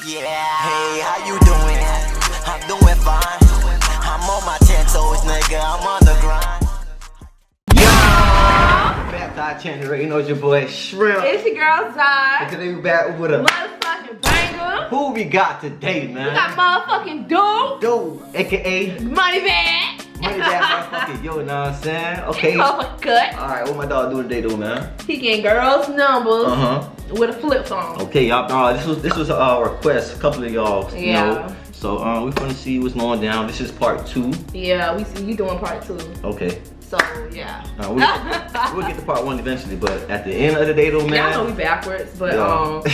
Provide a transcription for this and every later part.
Yeah, hey, how you doing? I'm doing fine. I'm on my 10 toes, nigga. I'm on the grind. Baptized Channel, you know it's your boy Shrimp. It's your girl Zai. And today we back with a motherfucking banger. Who we got today, man? We got motherfucking Dude, aka Money Bag. Money Bag motherfucking yo, know what I'm saying? Okay. Motherfucking cut. Alright, what my dog do today though, man? He getting girls' numbers with a flip phone. Okay, y'all, this was a request, a couple of y'all know. So we're gonna see what's going down. This is part 2. Yeah, we see you doing part 2. Okay. So yeah. We'll get to part 1 eventually, but at the end of the day though, man. Y'all know we backwards, but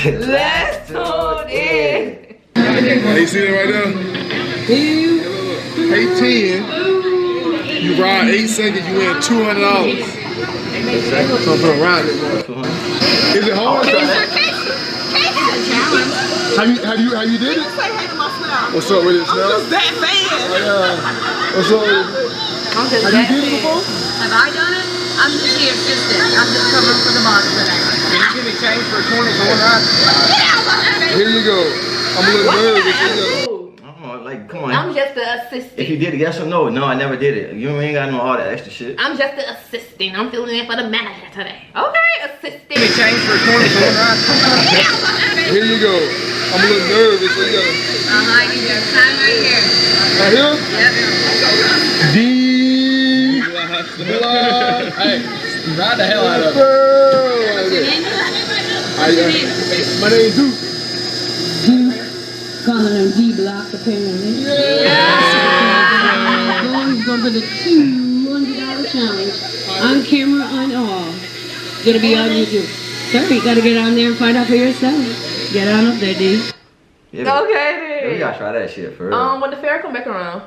let's tune in. Hey, you see that right there? 18, you ride 8 seconds, you win $200. So I'm gonna ride it. Is it hard? Have you did it? What's up with it, Snell? I'm just that fan. What's up with it? I'm just Have you did it before? Have I done it? I'm just the assistant. I'm just covering for the boss today. Can you give me change for 20 for one ride? Here you go. I'm a little nervous. Like, come on. I'm just the assistant. If you did it, yes or no? No, I never did it. You ain't got no all that extra shit. I'm just the assistant. I'm filling in for the manager today. Okay, assistant. Give me change for 20 for one ride. Here you go. I'm a little nervous. Here you go. I need your sign right here. Right here? Yep. D. Hey, ride the hell out of it. My name is Duke. Calling him D-Block apparently. Yeah. Going for the $200 challenge. On camera, on all. Gonna be on YouTube. Sorry, you gotta get on there and find out for yourself. Get on up there, D. Yeah, Okay then. we gotta try that shit for real. When the fair come back around.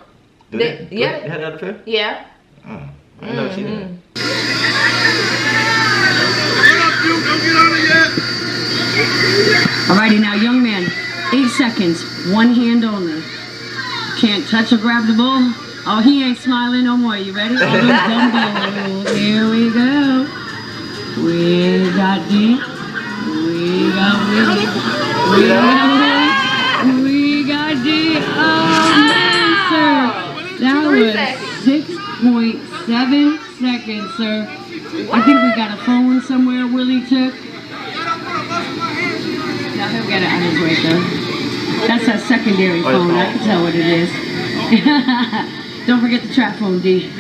Yeah. Yeah. You had another fair? Yeah. Oh, I didn't know she did. What up, Duke? Don't get on it yet. Alrighty now, young man. 8 seconds. One hand only. Can't touch or grab the ball. Oh, he ain't smiling no more. You ready? Here we go. We got D. We got Willie. We got D. Oh, man, sir. That was 6.7 seconds, sir. I think we got a phone somewhere Willie took. Now he'll get it on his way, though. That's a secondary phone. I can tell what it is. Don't forget the trap phone, D.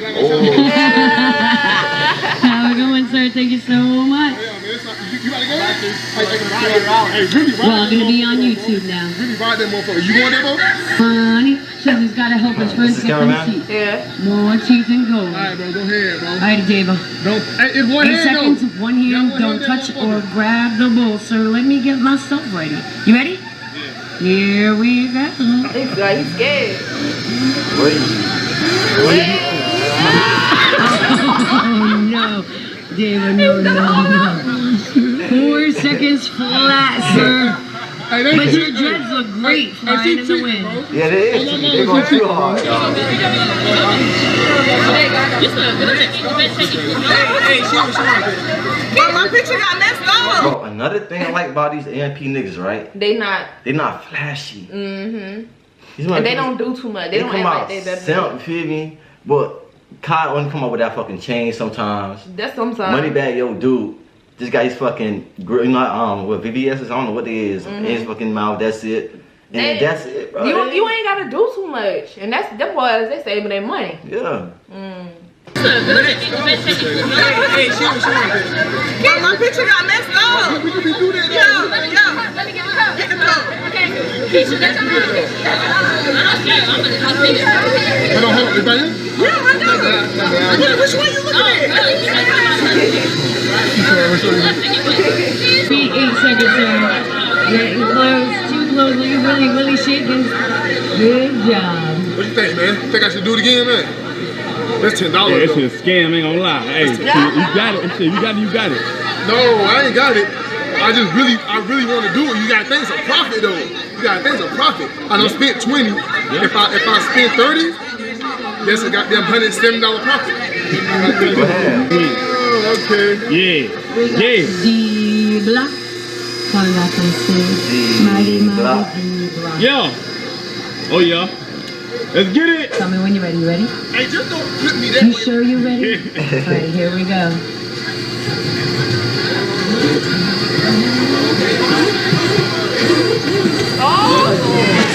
Have a good one, sir. Thank you so much. Well, I'm going to be on YouTube now. You want that, bro? Funny. Sheldon's got to help his friends get them teeth. Yeah. More teeth and gold. Alright, bro. Go ahead, bro. Alright, Dave. Don't. It's one 8 hand, seconds, though. one hand, don't touch or grab the ball, sir. Let me get myself ready. You ready? Here we go. He's scared. Oh no, David, no. 4 seconds flat, sir. Hey, But your dreads look great flying in the wind. Yeah, they is. They're going too hard. My picture got messed up. Bro, another thing I like about these AMP niggas, right? They not flashy. and they don't do too much. They don't come act out like they better. simp, you feel me? But Kai only come up with that fucking chain sometimes. That's sometimes. Money bag, yo, dude. This guy's fucking, you know, what VVS is, I don't know what it is. In his fucking mouth, that's it. And that's it, bro. You ain't gotta do too much. And that's them boys, they saving their money. Yeah. Hey, my picture got messed up. We can do that. Let me get the cup. Get the cup. Okay. Hold on. Is that it? Yeah, right there. Which one you looking at? 8 seconds, sir. Getting close, too close. Look at Willie shaking. Good job. What you think, man? Think I should do it again, man? That's $10. Yeah, that shit a scam, ain't gonna lie. Hey, you got it. You got it. No, I ain't got it. I really want to do it. You gotta think it's a profit though. You gotta think it's a profit. I done spent 20. If I spend 30, that's a goddamn $170 profit. Go ahead. Okay. Yeah. D-Block. Coming back on stage. Mighty, Block. mighty block. Yeah. Oh yeah. Let's get it. Tell me when you're ready. You ready? Hey, just don't flip me that You way. sure you're ready? Alright, here we go.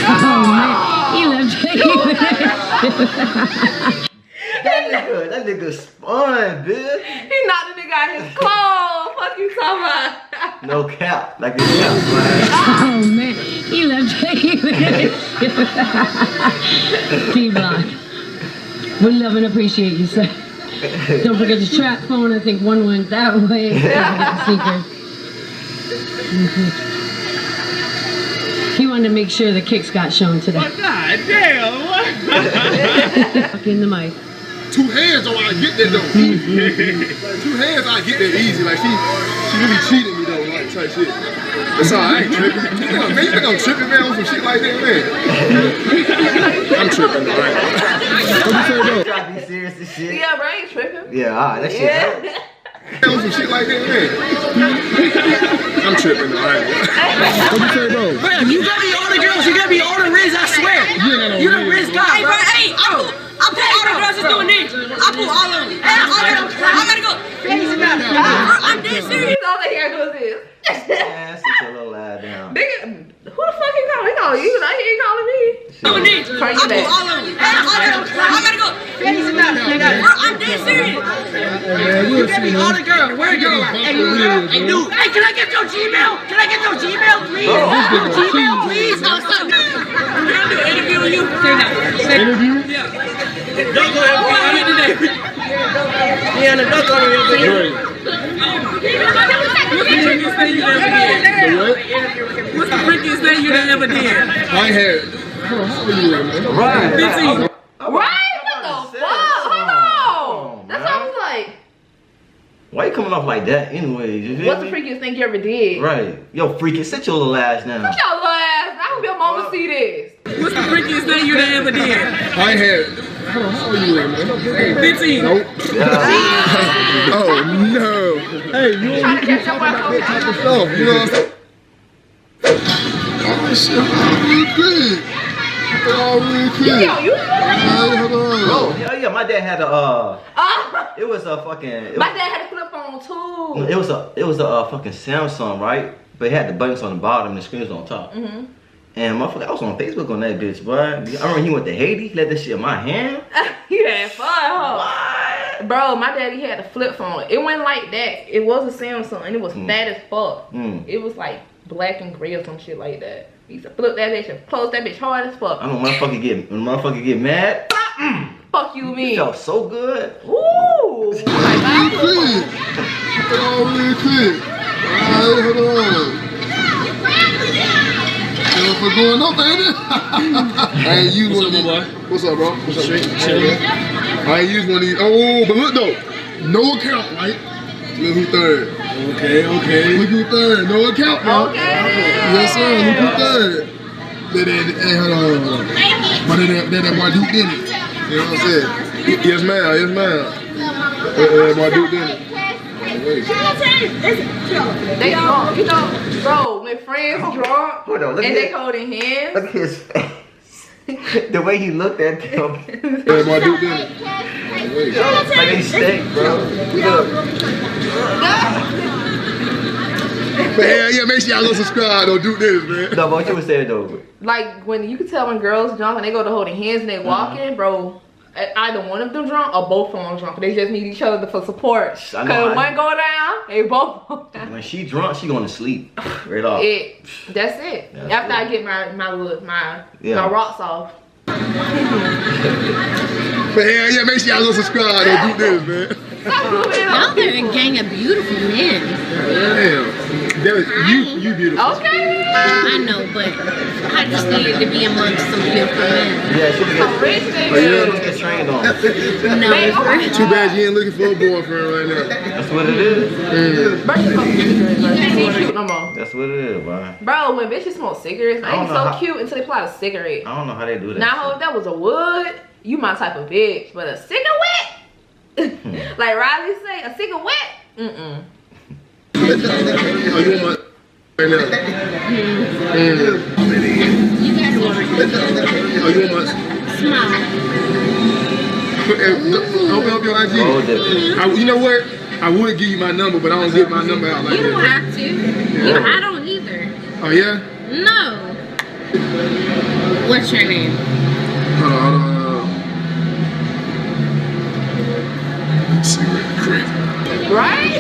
Oh man, he left. That nigga spun, bitch. He knocked the nigga out his clothes. Fuck you talking about? No cap. Like it's cap, man. Oh man, he left. D-Block. We love and appreciate you, sir. Don't forget the trap phone. I think one went that way. Secret. He wanted to make sure the kicks got shown today. God damn. What? Fuck in the mic. Two hands on I get that though. Like, 2 hands I get that easy. Like she really cheated me though, like type shit. That's all I ain't tripping. Damn, man, you think I'm tripping, man, on some shit like that, man? I'm tripping, all right. What you say, though? Try to be serious and shit. Yeah, bro, I ain't tripping. Yeah, alright, that shit hurt. On some shit like that, man. I'm tripping, all right. What you say, bro? Bro, you gotta be all the girls, you gotta be all the Riz, I swear. You the Riz guy, bro. Hey, I put all the girls just doing this. I put all of them. I gotta go. I'm dead serious. All they gotta do is this. Man, sit your little ass down. Nigga, who the fuck he calling? He calling you, like he ain't calling me. Doing this. I put all of them. I gotta go. I'm dead serious. You gotta be all the girls. Where you at? Hey, dude. Hey, can I get your Gmail? Can I get your Gmail, please? Gmail, please. Can I do an interview with you? Interview? Yeah. Don't go ahead. Yeah, the duck on your video. What's the freakiest thing you ever did? I ain't had. Hold on, how old are you, man? Right. 15. Right? What the fuck? Hold on. That's what I was like. Why you coming off like that anyways? You feel What's the me? freakiest thing you ever did? Right. Yo, freaking sit your little ass down. Shut your little ass. I hope your mama see this. What's the freakiest thing you ever did? I ain't had. Hold on, how old are you, man? 15. Nope. Yeah. Oh, no. Hey, you talking about that type of stuff, you know what I'm saying? Oh, shit, really good. Oh, really good. Yo, you Hey, hold on. Bro, hell yeah, my dad had a it was a fucking my dad had a flip phone too. it was a fucking Samsung, right? But it had the buttons on the bottom and the screen was on top. And motherfucker, I was on Facebook on that bitch, boy. I remember he went to Haiti, he let that shit in my hand. You had fun, huh? What? Bro, my daddy had a flip phone. It went like that. It was a Samsung and it was fat as fuck. It was like black and gray or some shit like that. He used to flip that bitch and close that bitch hard as fuck. I know when motherfucker get mad. Fuck you, It me. felt so good. Ooh. Like, Good. Oh, really good. Hey, hold on. What's going on, baby? I ain't used one of these. What's up, bro? What's up, Shake? I ain't used one of these. Oh, but look though, no account, right? Look who third. Okay. Look who third. No account, bro. Okay. Yes, sir. Look who third. Hey, hold on. But that boy Duke did it. You know what I'm saying? Yes, ma'am. That boy Duke did it. they drunk. You know, bro, when friends drunk Hold on, look and at they it. holding hands. Look at his face. The way he looked at them. That boy Duke did it. Like they stink, bro. Look. But hell yeah, make sure y'all go subscribe. Don't do this, man. No, but what you was saying though. Like when you can tell when girls drunk and they go to holding hands and they walking, bro. Either one of them drunk or both of them drunk. They just need each other for support. Cause I know, one go down, they both go down. When she drunk, she going to sleep. Right off. That's it. That's After it. I get my Yeah. rocks off. But hell yeah, make sure y'all go subscribe. Don't do this, man. Y'all are a gang of beautiful men. Damn. You beautiful. Okay. I know, but I just needed to be amongst some beautiful men. Yeah, she was Some rich But you niggas. don't get trained on. No, Too bad you ain't looking for a boyfriend right now. That's what it is. Bro, she smoking cigarettes, bro. She ain't cute no more. That's what it is, bro. Bro, when bitches smoke cigarettes, I they don't ain't know so how- cute until they pull out a cigarette. I don't know how they do that. Now, if that was a wood, you my type of bitch. But a cigarette? Like Riley say, a cigarette? Mm-mm. Oh, you want my Right now. You got Oh, you want my... smile. Open up your IG. You know what? I would give you my number, but I don't give my number out like You that. don't have to. I don't either. Oh, yeah? No. What's your name? Hold on. Cigarette crazy. Right?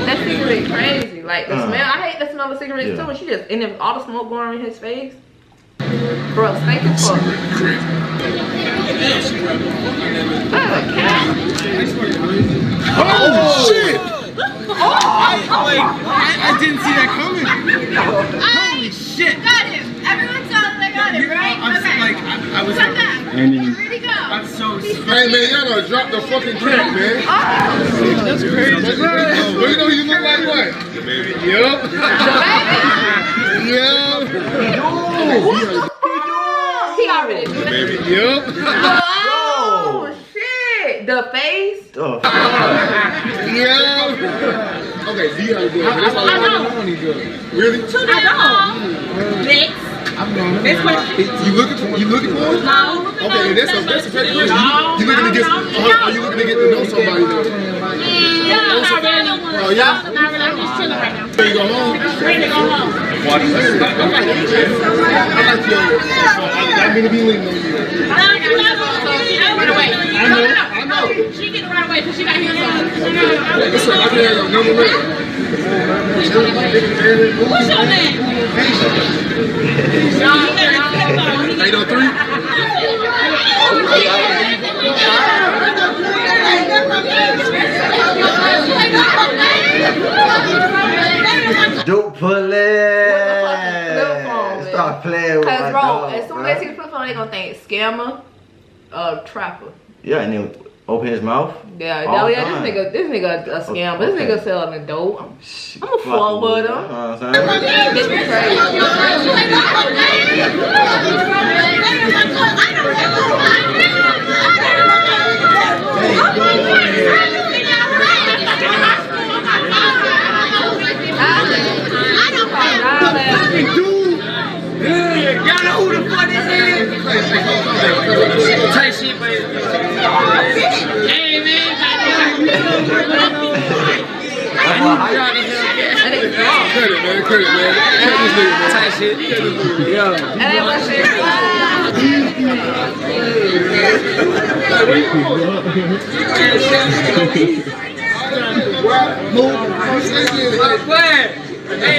That cigarette crazy. Like the smell. I hate the smell of cigarettes too. And she just, and then all the smoke going in his face. Bro, stink as fuck. Cigarette crazy. Oh, shit! I didn't see that coming. Holy shit! Got him. Everyone saw that I got him, right? Okay. I was Come back. Where'd he go? I'm so Hey, man, y'all done dropped the fucking cat, man. That's crazy. Well, you know you look like what? Yup. Yup. He already did it. Yup. Oh, shit. The face? Oh. Yup. Okay, so you gotta do it. That's all I want to do. Really? I don't. Next. You looking for him? No. Okay, that's a great question. You looking to get? Are you looking to get to know somebody though? Oh yeah. I'm just chilling right now. So you go home? Ready to go home. I like you. I'm gonna be leaning on you. Run away. I know. She can run away because she got heels on. Listen, I can have your number one. What's your name? 803? Don't pull it. Stop playing with my Cause bro, dog, as soon as they see the flip phone, they gonna think scammer, trapper. Yeah, and then open his mouth. Yeah, All this time. nigga a scammer. This Okay. nigga selling dope. I'm a Fuck fuck with him. You know what I'm saying? This is crazy. Y'all know who the fuck this is? Tight shit, baby. Hey, man. Cut it, man. Cut this nigga, man. Tight shit. Yo. And then what's it? Hey.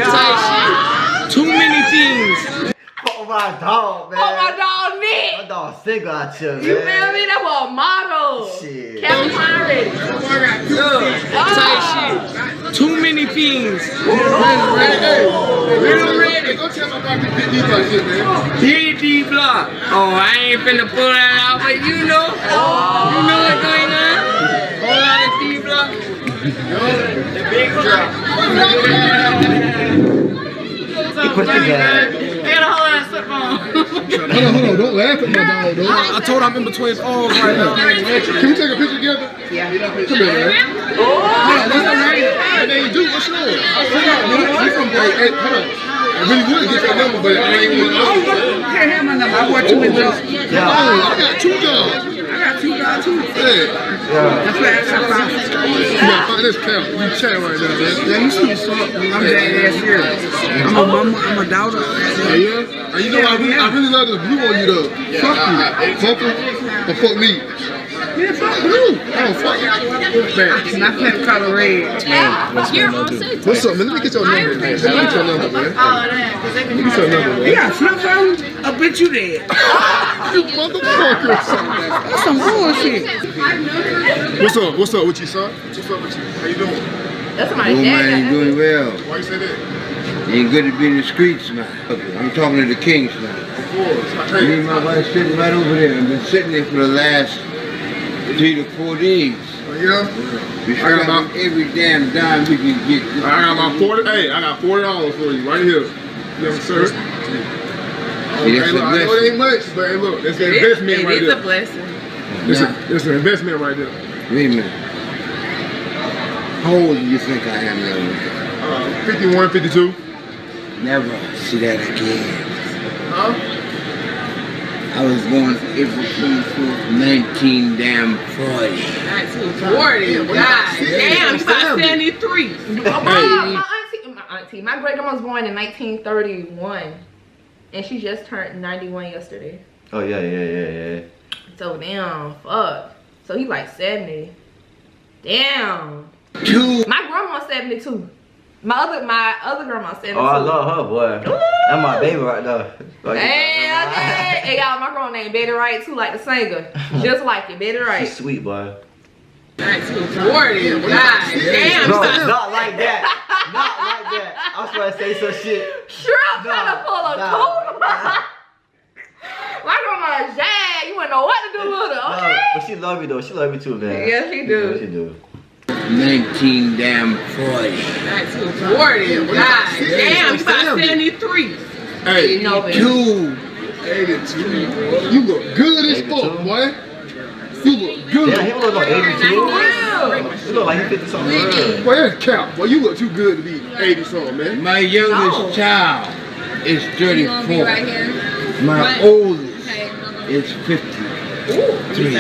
Tight shit. Too many things. Oh my dog, man. Oh my dog, Nick. My dog single out here, man. You feel me? That was a model. Shit. Captain Pirate. Tight shit. Too many things. Go tell my dog to get these like shit, man. DD block. Oh, I ain't finna pull that out, but you know. You know what's going on? Whole lot of D block. The big drop. He put together. I got a whole lot of slip on. Hold on, don't laugh at my dog, though. I told him I'm in between balls right now. Can we take a picture together? Yeah. Come here, man. And then you do, what's yours? You from hey, hold on. I really would get your number, but I ain't want to. You can't have my number. I want you with this. I got 2 jobs. I got 2 guys too. Yeah. That's what I'm about. You gotta find this count. You chat right now, man. Yeah, you see, I'm dead ass serious. I'm a mama, I'm a daughter. Oh, yeah? And you know, I really love this blue on you, though. Fuck you. Fuck you or fuck me? Yeah, fuck blue. Oh, fuck you. Man. Not that color red. You're all set. What's up, man? Let me get your number, man. Let me get your number, man. Let me get your number, You man. got flip phone? I bet you dead. You motherfucker. That's some bullshit. What's up with you, son? What's up with you? How you doing? That's somebody's Yo, dad. man, you doing well. Why you say that? Ain't good to be in the streets, man. I'm talking to the kings, man. Of course. Me and my wife sitting right over there. I've been sitting there for the last 3 to 4 days. Oh, yeah? We scrapping every damn dime we can get. I got about 40. Hey, I got $40 for you right here. Yes, sir. See, Okay, that's look, a I know it blessing. ain't much, but hey, look, it's an investment right there. It's a blessing. It's an investment right there. Wait a minute. How old do you think I am now? 51, 52. Never see that again. Huh? I was born April 24th, 1940. 1940. God damn, you about 73. My great grandma was born in 1931, and she just turned 91 yesterday. Oh yeah. So damn, fuck. So he's like 70. Damn. My grandma's 72. My other grandma's 72. Oh, I love her, boy. That's my baby right there. Hey, y'all, my grandma named Betty Wright too, like the singer. Just like it, Betty Wright. She's sweet, boy. 1940. God damn. No, not like that. Not like that. I was trying to say some shit. Sure, I'm trying to pull a cool. My grandma's Jazz. You wouldn't know what to do with her, okay? No, but she love you though. She love you too, man. Yeah, she do. Yeah, she do. 1940. God damn, you about 73. Hey, You know, baby. 82. You look good as fuck, boy. You look good. Yeah, he look like 82. He look like he 50 something. Boy, that's cap. Boy, you look too good to be 80 something, man. My youngest child is 34. My oldest is 53.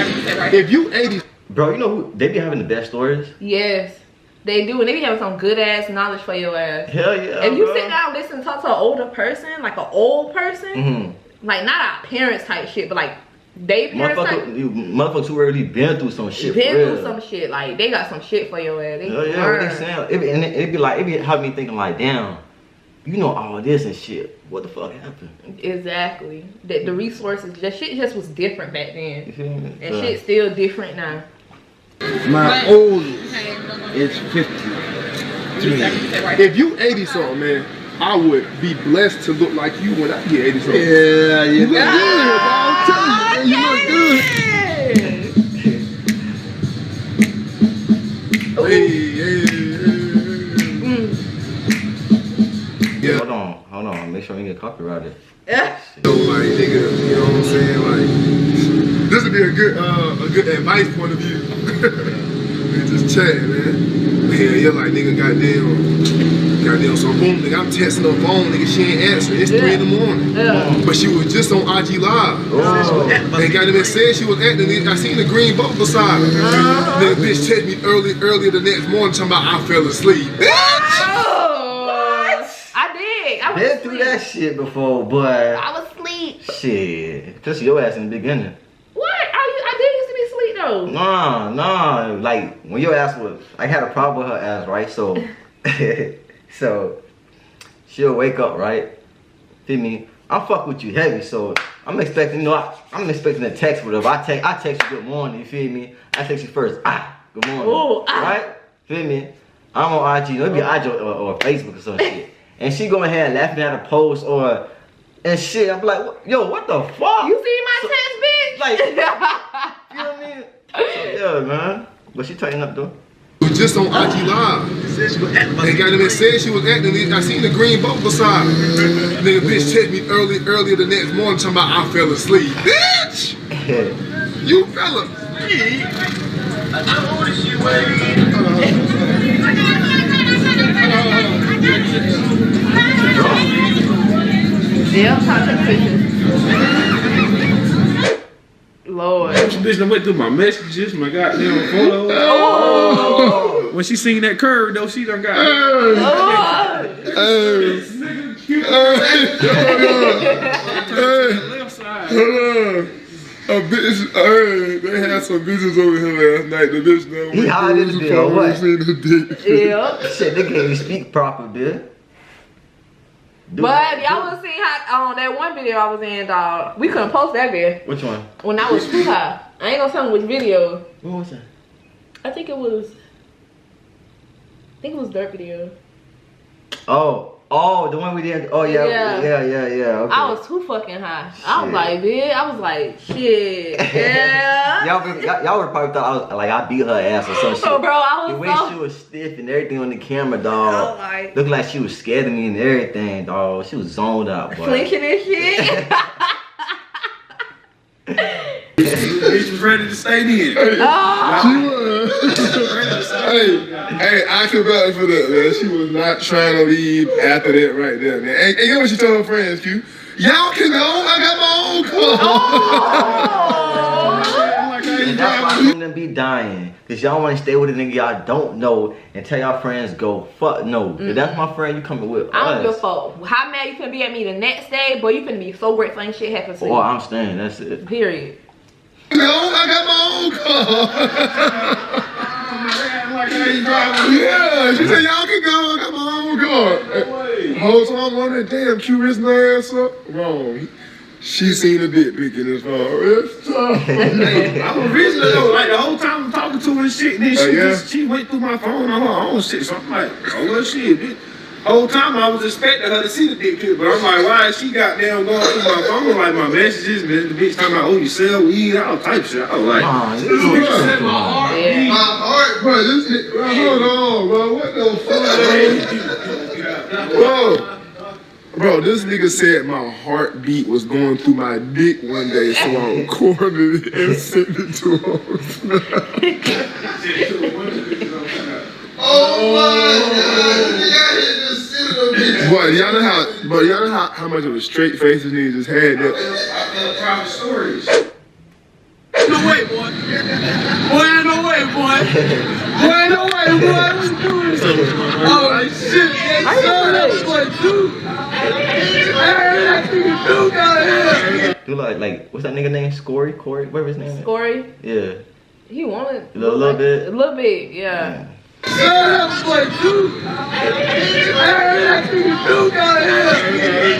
If you 80. Bro, you know who they be having the best stories? Yes, they do, and they be having some good ass knowledge for your ass. Hell yeah. If you bro. sit down and listen and talk to an older person, like an old person, like not our parents type shit, but like they parents type. Motherfuckers who already been through some shit. Been for real. through some shit, like they got some shit for your ass. They Hell yeah, what they saying? It be having me thinking like, damn, you know all this and shit. What the fuck happened? Exactly. The resources, shit just was different back then, You feel me? and shit's still different now. My oldest is 53. If you 80 something, man, I would be blessed to look like you when I get 80 something. Yeah, You look good, bro. I'm telling you, man, you look good. Hey. Yeah. Hold on. Make sure we get copyrighted. So like, nigga, you know what I'm saying? Like, this would be a good advice point of view. Just chat, man. Man, you're like, nigga, goddamn, so boom, nigga, I'm texting her phone, nigga, she ain't answering. It's 3 in the morning. But she was just on IG Live. And goddamn, said she was acting. I seen the green bubble beside her. Then the bitch texted me earlier the next morning talking about I fell asleep. Bitch! I Been through that shit before, boy. I was asleep. Shit. Just your ass in the beginning. What? I did used to be asleep though. Nah. Like when your ass was, I had a problem with her ass, right? So, so she'll wake up, right? Feel me? I'm fucking with you heavy, so I'm expecting, I'm expecting a text with her. I text you good morning. You feel me? I text you first. Good morning. Ooh, right? Feel me? I'm on IG. It'll be IG or Facebook or some shit. And she going ahead laughing at a post and shit. I'm like, yo, what the fuck? You see my text, bitch? Like, you know what I mean? So, yeah, man. But she tightened up though. Was just on IG Live. And goddamn, said she was acting. I seen the green bubble beside her. Nigga, bitch texted me earlier the next morning talking about I fell asleep. Bitch! You fell asleep. Yeah, contact pictures. Lord. This bitch done went through my messages, my goddamn photos. Oh. When she seen that curve though, she done got. A bitch, they had some bitches over here last night. The bitch done He hard as bill, what? Yeah. Shit, they can't even speak proper, bitch. But y'all would see how on that one video I was in, dog. We couldn't post that video. Which one? When I was too high. I ain't gonna tell them which video. What was that? I think it was Dirt Video. Oh, the one we did. Oh yeah. Okay. I was too fucking high. Shit. I was like, bitch. I was like, shit. Yeah. y'all would probably thought I beat her ass or some shit. Bro, I was the way she was stiff and everything on the camera, dog. Like, looked like she was scared of me and everything, dog. She was zoned out, boy. Flinching and shit. Bitch was ready to stay in. Oh. She was. Hey, I can vouch for that, man. She was not trying to leave after that right there, man. And you know what she told her friends, Q? Y'all can go, I got my own car. And that's why some of them be dying. Cause y'all wanna stay with a nigga y'all don't know and tell y'all friends go fuck no. If that's my friend you coming with I don't us. give a fuck. How mad you finna be at me the next day, boy, you finna be so grateful ain't shit happen to you. Oh, I'm staying, that's it. Period. No, I got my own car. Yeah, she said y'all can go, I got my own car. Whole time I'm wondering, damn, Q raising her ass up. Wrong. She seen a dick pic in his car. I'm originally though, like the whole time I'm talking to her and shit, then she went through my phone on her own shit. So I'm like, oh well shit, bitch. Whole time I was expecting her to see the dick pic, but I'm like, why is she goddamn going through my phone like my messages, man? The bitch talking about, oh, you sell weed, all type shit. I was like, my heart, bro. This shit, bro, hold on, bro. What the fuck, bro, this nigga said my heartbeat was going through my dick one day, so I recorded it and sent it to him. Oh my God! Boy, y'all know how much of a straight face this nigga just had that. private stories. No way, boy. Boy, no way, boy. Boy, no way, boy. What you doing? Oh, shit. I saw that boy, dude. That nigga dude got here. Do like, what's that nigga name? Corey? Whatever his name is. Corey? Yeah. He wanted A little bit? A little bit, yeah. Saw that boy, dude. That nigga dude got here.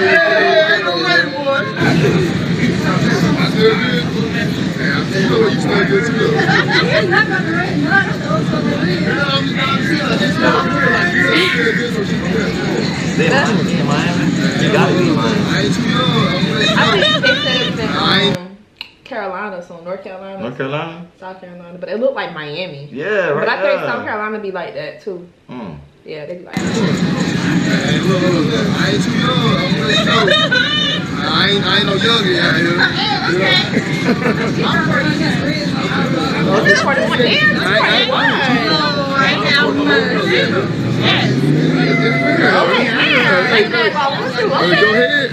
Hey, no way, boy. I still did. You know what you still good too. You gotta be mine. I think they said it's in Carolina, so North Carolina. North Carolina? South Carolina, but it looked like Miami. Yeah, right. But I think South Carolina be like that too. Yeah, they be like that. Hey, look, I ain't too young. I'm gonna show. I ain't no youngin' out here. Oh, this is 41. Damn, this is 41. Right now, yes. Go ahead.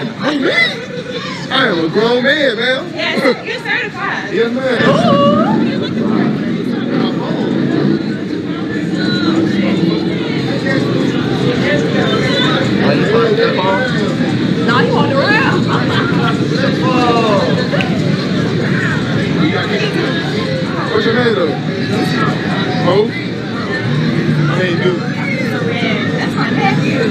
I am a grown man, man. Yes, you're certified. Yes, man. No, you on the rail. What's your name, though? Mo? My name Duke. That's my nephew.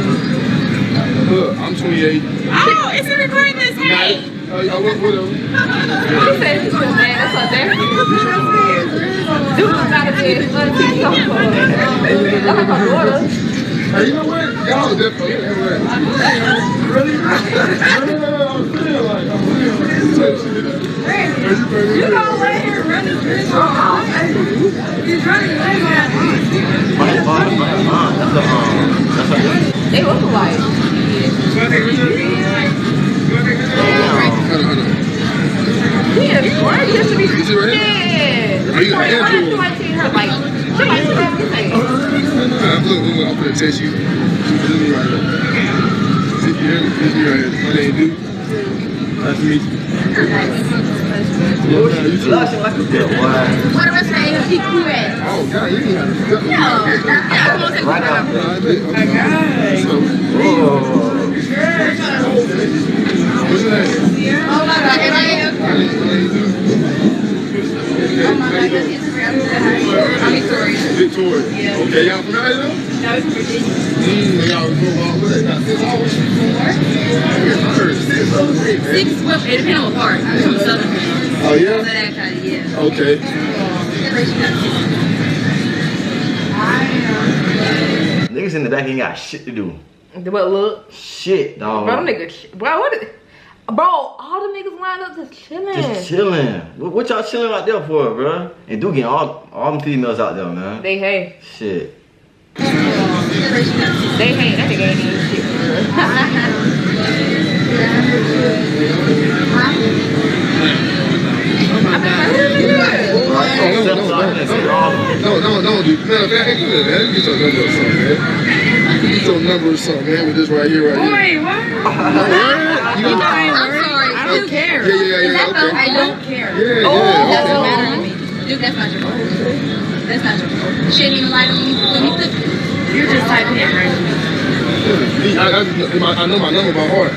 Look, I'm 28. Oh, is he recording this? Hey! I work with him. He said he's good, man. That's what they're Dude was out of bed. That's like my daughter. Hey, you know what? Y'all are definitely everywhere. Really? No, I'm feeling like You know what? Here running. He's running. They look alike. Yeah, right? You have to be Is it right here? Yeah. Are you gonna answer? She might see her like, she might see everything. Look, I'm gonna text you. This is me right here. See, this is me right here. My name Duke. Nice to meet you. You blushing like a good boy. What do I say? He cool at? Oh, God, you ain't have to. No. Right out there. What's your name? Oh my God, and I am. I'm Victoria. Victoria. Okay, y'all from out here? No, it's Virginia. Y'all go off with it. 6, well, it depends on what part. I'm from Southern. Oh, yeah? So that kind of, yeah. Okay. Niggas in the back ain't got shit to do. But look. Shit, dog. Bro, them niggas, bro, what is, bro, all the niggas lined up just chilling. Just chilling. What y'all chilling out there for, bro? And do getting all them females out there, man. They hate. Shit. They hate. That nigga ain't even shit. No, dude. Matter of fact, man, good, man. Get your number or something, man. Get your number or something, man, with this right here, right here. Wait, what? Oh, word? You know, I'm sorry. I don't care. Yeah, okay. I don't care. Yeah, That doesn't okay. matter to me. Dude, that's not your fault. That's not your fault. She didn't even lie to me when you took it. You're just typing it right now. I know my number by heart.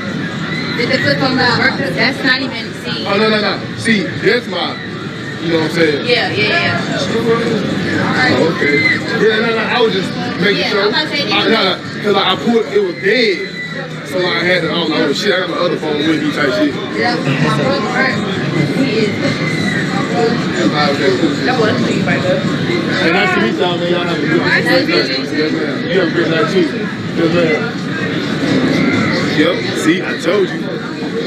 Did the flip phone not work? That's not even, see. Oh, no. See, that's my, you know what I'm saying? Yeah. Oh, okay. Yeah, no, I was just making sure. I'm about to say, Because I pulled, it was dead. So I had to, I don't know, shit, I got my other phone with me type shit. Yeah, my brother hurt. He is. That was me right there. Hey, nice to meet y'all, man. Y'all have a good night. Yes, ma'am. You have a great night, too. Yes, ma'am. Yep, see, I told you.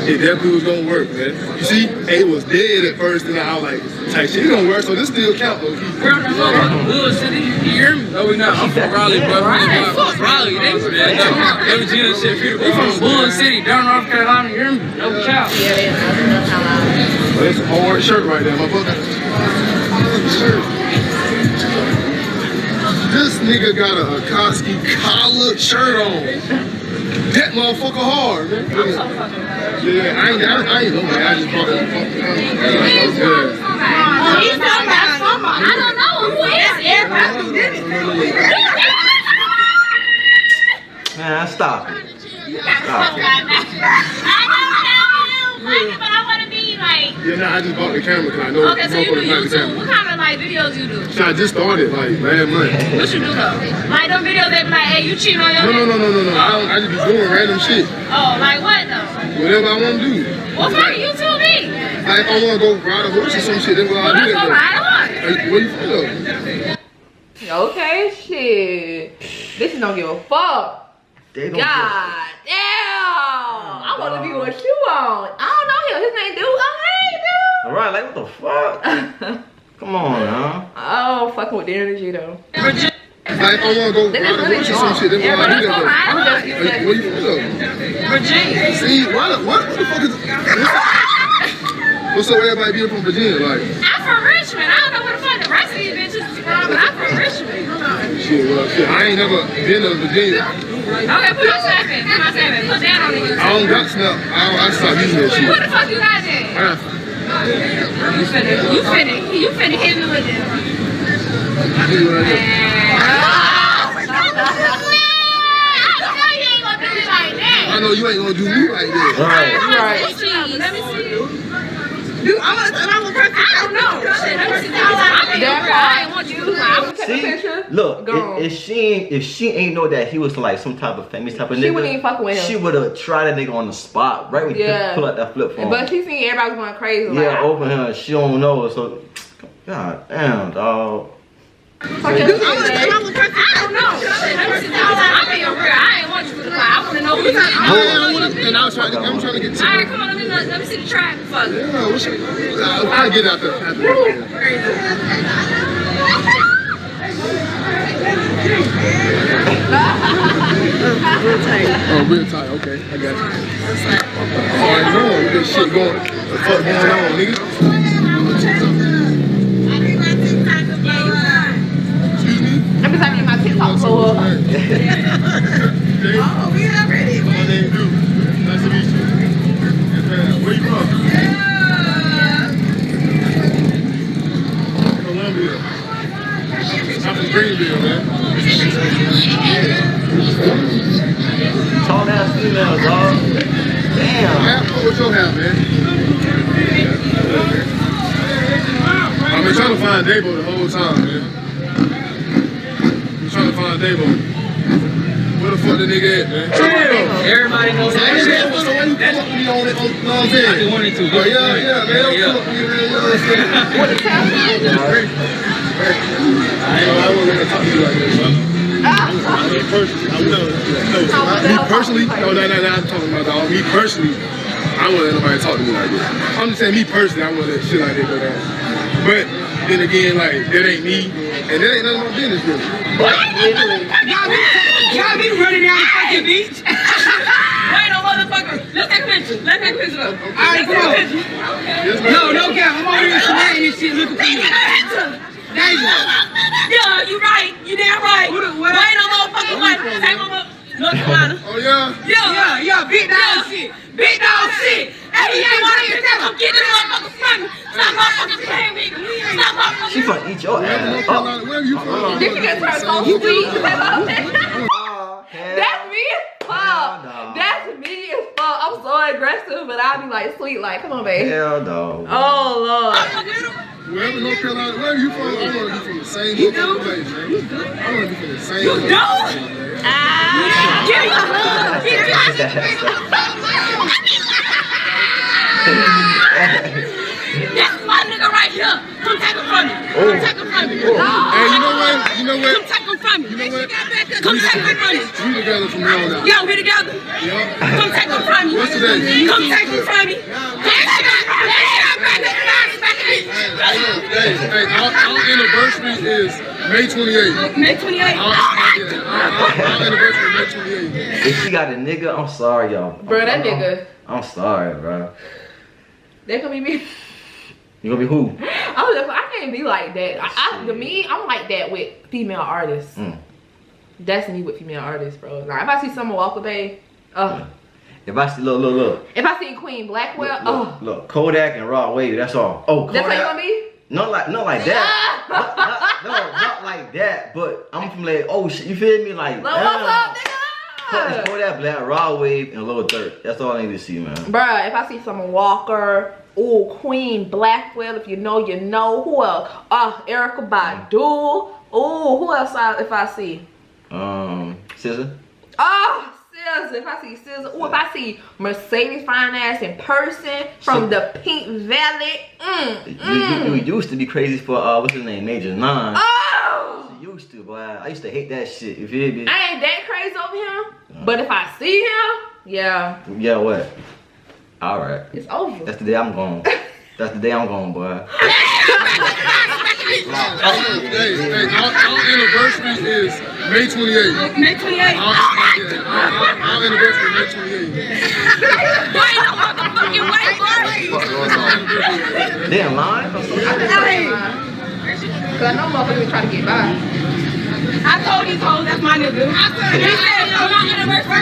It definitely was gonna work, man. You see, it was dead at first, and I was like, type shit, it gonna work, so this still count, though. We're from Bull City, you hear me? No, we not. I'm from Raleigh, bro. Raleigh, nigga, man. They was doing shit. We from Bull City, down North Carolina, you hear me? No count. Well, that's a hard shirt right there, motherfucker. Shirt. This nigga got a Akoski collared shirt on. That motherfucker hard, man. Yeah, I ain't know, man. I just bought it. He's talking about somebody. I don't know who is everybody. Man, stop it. Stop it. But I want to be like. Yeah, nah, I just bought the camera because I know. Okay, so you do YouTube. What kind of like videos you do? So I just started like last month. What you do though? Like them videos that be like, hey, you cheating on your No. I just be doing random shit. Oh, like what though? Whatever I want to do. What part of YouTube be? Like if I want to go ride a horse or some shit, that's what I do. Let's go ride a horse. Where you from? Okay, shit. Bitches don't give a fuck. They don't God damn! I want to be with you on. I don't know him. His name Dude. Oh, hey, Dude. Alright, like what the fuck? Come on, now. Oh, fucking with the energy though. Like if I want to go ride a horse or some shit, that's what I do. Where you from? Virginia. See, what the fuck is... What's up, everybody being from Virginia? Like, I'm from Richmond. I don't know where the fuck the rest of these bitches is from, but I'm from Richmond. shit, I ain't never been to Virginia. Okay, put my snap in. Put that on the YouTube. I don't got Snap. I stopped using that shit. What the fuck you got there? You finna hit me with it. I know you ain't gonna do me like that. Right. Let me see. Dude, I'm a person. I don't know. I ain't want you to lie. See, look, if she ain't know that he was like some type of famous type of nigga, she wouldn't even fuck with him. She would have tried that nigga on the spot, right when he pull out that flip phone. But she seen everybody going crazy. Yeah, like, over him, she don't know, so god damn, dog. I'm a person. I don't know. I'm being real. I ain't want you to lie. I want to know who's And I'm trying to get to Alright, come on, let me see the track. Fuck it. I'll get out there. Oh, real tight. Okay, I got you. Alright, no, this shit going. What the fuck going on, nigga? I'm just having my TikTok blow up. Oh, we already. My name Duke. Nice to meet you. Where you from? Columbia. I'm from Greenville, man. Tall ass female, dog. Damn. What's your hat, man? I've been trying to find Davo the whole time, man. Trying to find Davo. Where the fuck the nigga at, man? Everybody knows that shit. So when you come up to me on it, you know what I'm saying? I just wanted to. Oh, yeah, man. Don't come up to me, man. You know what I'm saying? What is happening? I wasn't gonna talk to you like this, bro. Me personally, no, I'm talking about dog. Me personally, I wouldn't let nobody talk to me like this. I'm just saying, me personally, I wouldn't let shit like that go down. But then again, like, that ain't me, and that ain't none of my business, really. Y'all be running down the fucking beach. Wait, no motherfucker. Let's take a picture. Let's take a picture up. Alright, come on. No, cap. I'm over here sweating and shit looking for you. Danger. Yeah, you right. You damn right. Wait no motherfucking way. Take my North Carolina. Oh yeah? Yeah, big dog shit. Big dog shit. Hey, you ain't want to come get this motherfucker from me. Stop motherfucking playing me. Stop motherfucking. She gonna eat your ass. Where are you from? This nigga turned so sweet. That's me as fuck. That's me as fuck. I'm so aggressive, but I'll be like sweet, like, come on, babe. Hell no. Oh, Lord. Wherever North Carolina, where are you from? I want to be from the same motherfucking place, man. I want to be from the same You don't? Give me a hug. That's my nigga right here. Come take him from me. Come take him from me. Hey, you know what? Come take him from me. You know what? Come take him from me. We together from now on out. Yeah, we together. Yeah. Come take him from me. What's today? Come take him from me. Come take him from me. Hey, our anniversary is May 28th. May 28th. Our anniversary is May 28th. If she got a nigga, I'm sorry, y'all. Bro, that nigga. I'm sorry, bro. That gonna be me. You gonna be who? I can't be like that. To me, I'm like that with female artists. That's me with female artists, bro. Like, if I see Summer Walker, babe, If I see, look. If I see Queen Blackwell, look, Kodak and Rod Wave, that's all. Oh, Kodak. That's how you gonna be? Not like that. not like that. But I'm from like, oh shit, you feel me? Like, what's up, nigga? Kodak Black, Rod Wave, and Lil Durk. That's all I need to see, man. Bruh, if I see Summer Walker, Queen Blackwell, if you know, you know. Who else? Erykah Badu. Who else if I see? SZA. SZA. If I see SZA. If I see Mercedes fine ass in person from the Pink Valley. You used to be crazy for what's his name, Major 9. She used to, boy. I used to hate that shit. You feel me? I ain't that crazy over him, but if I see him, yeah. Yeah, what? All right. It's over. That's the day I'm going. That's the day I'm going, boy. Hey, our anniversary is May 28th. May 28th. Our anniversary is May 28th. Boy, no motherfucking way, boy. They in line or something? Cause I know motherfuckers trying to get by. I told these hoes that's my nigga. I said, they said, yo, my anniversary.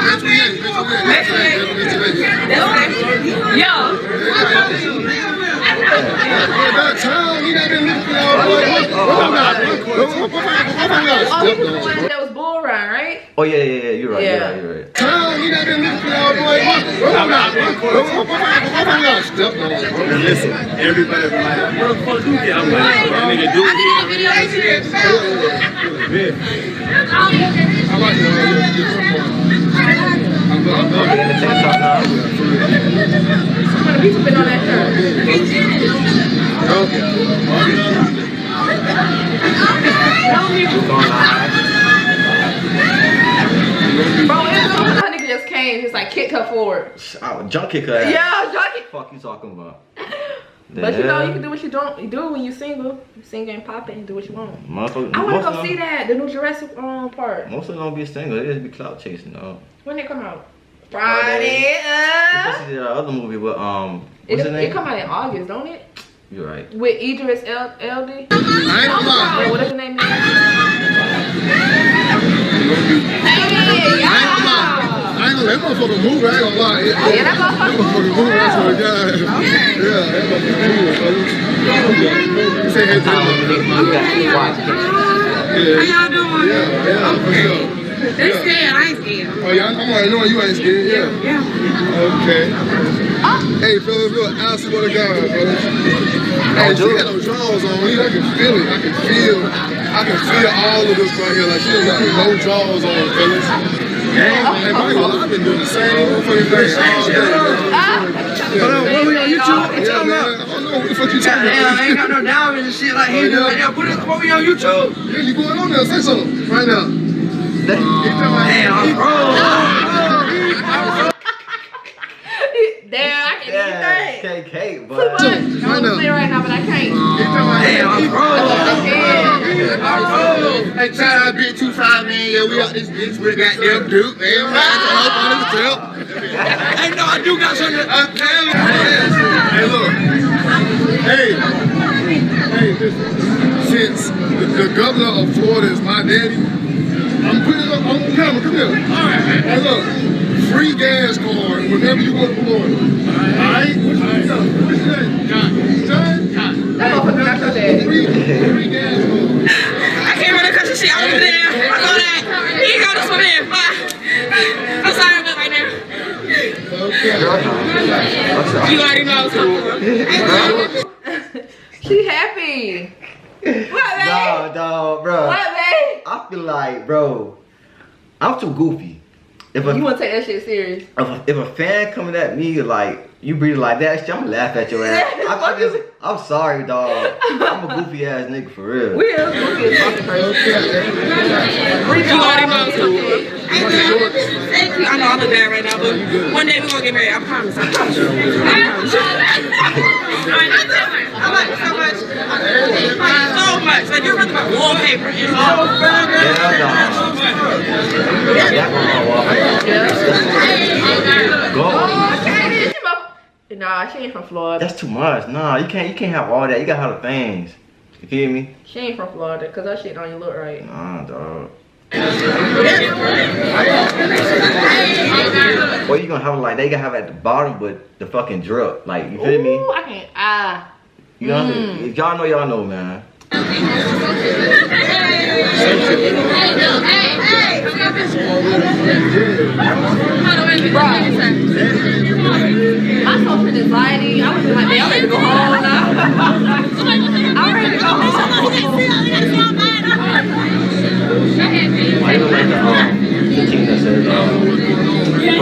That time, he done been looking out. That was Bull Run, right? Oh yeah, you're right. You're right. Time, he done been looking out, boy. Listen, everybody be like, what the fuck you get? I'm like, that nigga do it here. I like that. How many people been on that shirt? Bro, that nigga just came, just like kicked her forward. I would jump kick her ass. Yeah, jump kick. Fuck you talking about? But you know, you can do what you don't. You do it when you single. You single and popping, do what you want. I want to go see that, the new Jurassic part. Most of them don't be single. They just be clout chasing, though. When it come out? Friday. This is the other movie with what's his name? It come out in August, don't it? You're right. With Idris LD. I ain't gonna lie. Whatever his name is. I ain't gonna let motherfucker move. I ain't gonna lie. Yeah, that motherfucker move. That's what it does. Yeah, that motherfucker move. Say hey to How y'all doing? Yeah, for sure. They scared, I ain't scared. Oh, yeah, I'm already knowing you ain't scared. Yeah. Okay. Hey, fellas, look, Allison with a gun, fellas. Hey, she got no drawers on. I can feel it. I can feel all of this right here. Like, she got no drawers on, fellas. Hey, I've been doing the same fucking thing all day. Hold on, what we on YouTube? What you talking about? I don't know what the fuck you talking about. I ain't got no diamonds and shit like he do. What we on YouTube? Yeah, you going on there? Say something right now. Damn, I'm wrong. Damn, I can't even think. Cake, but Too much. I want to say right now, but I can't. Damn, I'm wrong. Hey, child, big 2-5, man. Yeah, we got this bitch with goddamn Duke, man. Right up on this trip. Hey, no, I do got something. Hey, look. Hey, listen. Since the The governor of Florida is my daddy. I'm putting it up on camera. Come here. Hey, look. Free gas card whenever you go to Florida. Alright? What's your name? John. John? That motherfucker not your daddy. Free gas card. I can't really cut your shit. I'm over there. I saw that. He got this one in. I'm sorry about right now. You already know I was coming. She happy. What, babe? No, bro. What, babe? I feel like, bro, I'm too goofy. If You want to take that shit serious? If a fan coming at me like you breathe like that, shit, I'm gonna laugh at your ass. I'm sorry, dog. I'm a goofy ass nigga for real. We is goofy as fucking person. You already know I was coming. Thank you. I know I look bad right now, but one day we're gonna get married. I promise. I promise you. I like you so much. So much. Like you're really my wallpaper. It's all Nah, she ain't from Florida. That's too much. Nah, you can't have all that. You gotta have the things. You feel me? She ain't from Florida, cause that shit don't even look right. Nah, dog. Or you gonna have it like they gotta have it at the bottom, but the fucking drip. Like you feel me? Ooh, I can't. You know, if y'all know, man. My social anxiety, I was like, man, I'm ready to go home now. I'm ready to go home. Why you like the team that says, Yeah,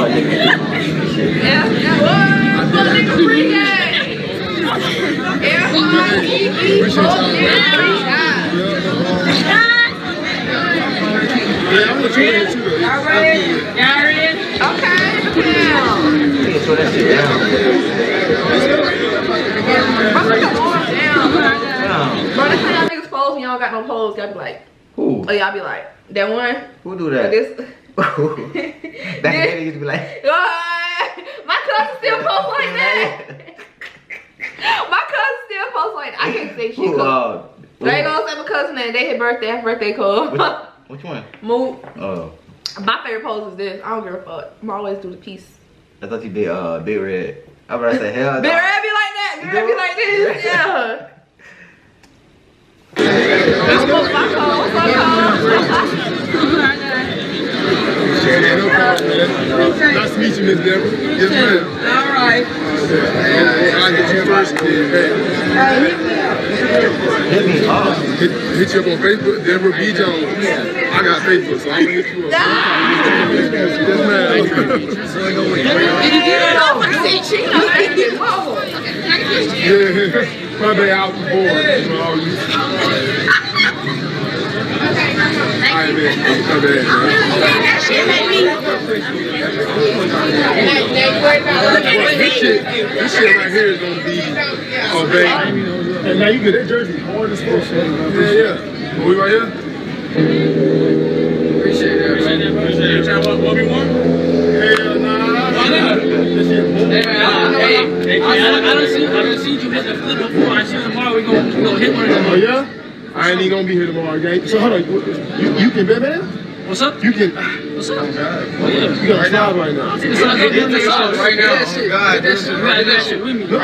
what? Nigga free game. Yeah, I'm with you too. Y'all ready? Y'all ready? Okay, yeah. throw that shit down. Bro, put your arms down. Bro, that's how y'all niggas pose when y'all got no pose. Y'all be like, who? Oh, y'all be like, that one? Who do that? This. Back then, used to be like, my cousin still posts like that. My cousin still posts like that. I can't say shit. They ain't gonna say my cousin that they his birthday. Happy birthday, cuz. Which one? Move. Oh. My favorite pose is this. I don't give a fuck. I'm always do the piece. I thought you did Big Red. I was about to say, hell no. Big Red be like that. Big Red be like this. Yeah. That's what my call. What's my call? Nice to meet you, Miss Deborah. Yes, ma'am. All right. I'll get you first. Hit me up. Hit you up on Facebook, Deborah B. Jones. I got Facebook, so I'm gonna hit you up. Yes, ma'am. Yeah, probably out the board. Alright, man. That shit made me. This shit right here is gonna be a baby. And now you get that jersey. Yeah. We right here? Appreciate that, bro. What we want? Hell nah. Why not? Hey, I don't see you hit the flip before. I see you tomorrow. We gonna hit one of them. Oh yeah? I ain't even gonna be here tomorrow, gang. So hold on, you can bet, man? What's up? You can. What's up? Oh yeah. You got a slide right now. It's right now. God, that shit. You gotta do that shit with me. No.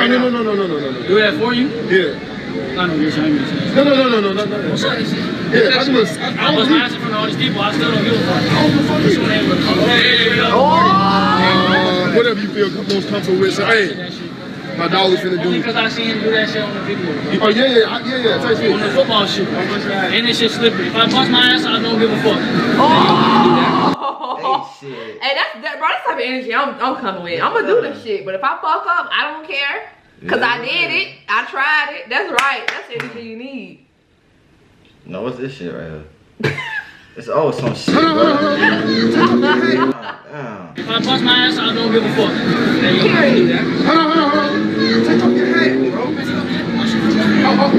Do that for you? Yeah. I know you're saying. No. What's up? Yeah, I was asking for all these people. I still don't give a fuck. Whatever you feel most comfortable with. So, hey, my dog was finna do. Because I seen him do that shit on the video. Oh yeah. On the football shit. And this shit slippery. If I bust my ass, I don't give a fuck. Hey, that's bro. That's the type of energy I'm coming with. I'm gonna do this shit, but if I fuck up, I don't care. Cause I did it. I tried it. That's right. That's the energy you need. No, what's this shit right here? It's some shit, If I bust my ass, I don't give a fuck. Period. Hold on. Take off your hat, bro.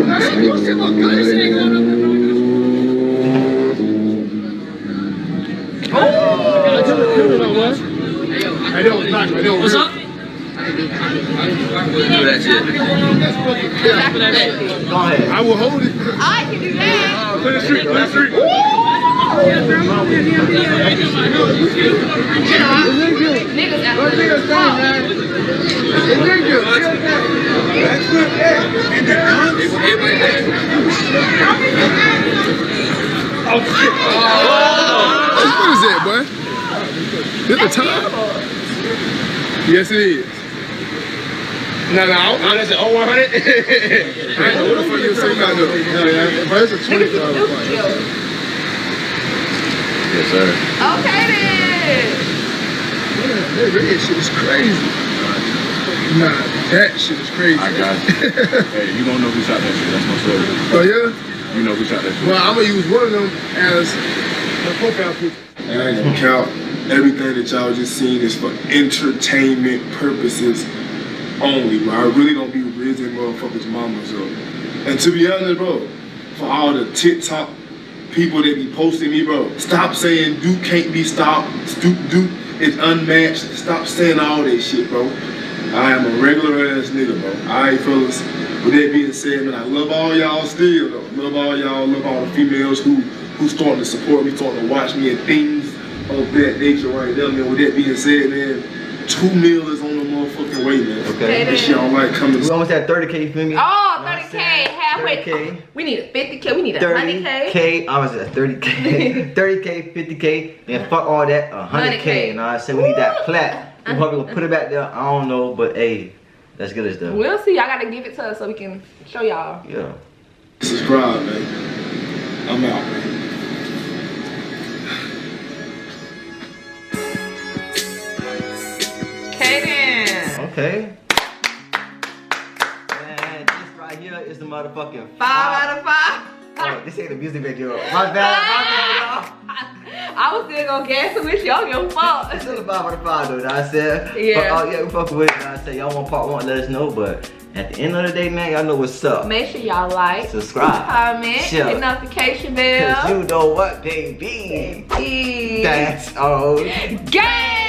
That shit look good. This shit ain't going up. Hey, that was nice, right? What's up? Do that shit. Go ahead. I will hold it. I can do that. Let it street. Let it street. Niggas out Oh shit. What is that, boy? This the time? Yes, it is. No, that's an 0100. I ain't know what the fuck you were saying about though. But it's a 25. Yes, sir. Okay then. That red shit is crazy. Nah, that shit is crazy. I got you. Hey, you gonna know who shot that shit. That's my story. Oh yeah? You know who shot that shit. Well, I'm gonna use one of them as a profile picture. I ain't gonna count. Everything that y'all just seen is for entertainment purposes only, bro. I really don't be raising motherfuckers' mamas up. And to be honest, bro, for all the TikTok people that be posting me, bro, stop saying Duke can't be stopped. Duke is unmatched. Stop saying all that shit, bro. I am a regular ass nigga, bro. Alright, fellas. With that being said, man, I love all y'all still, though. Love all y'all. Love all the females who starting to support me, starting to watch me and things of that nature right there, man. With that being said, man, 2 mil is on the motherfucking way, man. Okay. This shit don't like coming. We almost at 30K, you feel me? Oh, 30K, halfway. 30K. We need a 50K, we need a 100K. 30K, I was at 30K. 30K, 50K, then fuck all that, 100K. You know what I said? We need that plat. We're probably gonna put it back there. I don't know, but hey, let's get this done. We'll see. I gotta give it to us so we can show y'all. Yeah. Subscribe, man. I'm out, man. Okay. Man, this right here is the motherfucking 5 out of 5. Oh, this ain't a music video. My bad, y'all. I was still gonna gas it with you. I don't give a fuck. It's still a 5 out of 5 though, you know what I said? Yeah. But, yeah, we fucking with it, you know what I said? Y'all want part 1, let us know, but at the end of the day, man, y'all know what's up. Make sure y'all like, subscribe, comment, share, hit notification bell. Cause you know what, baby. Baby. That's all. Gang!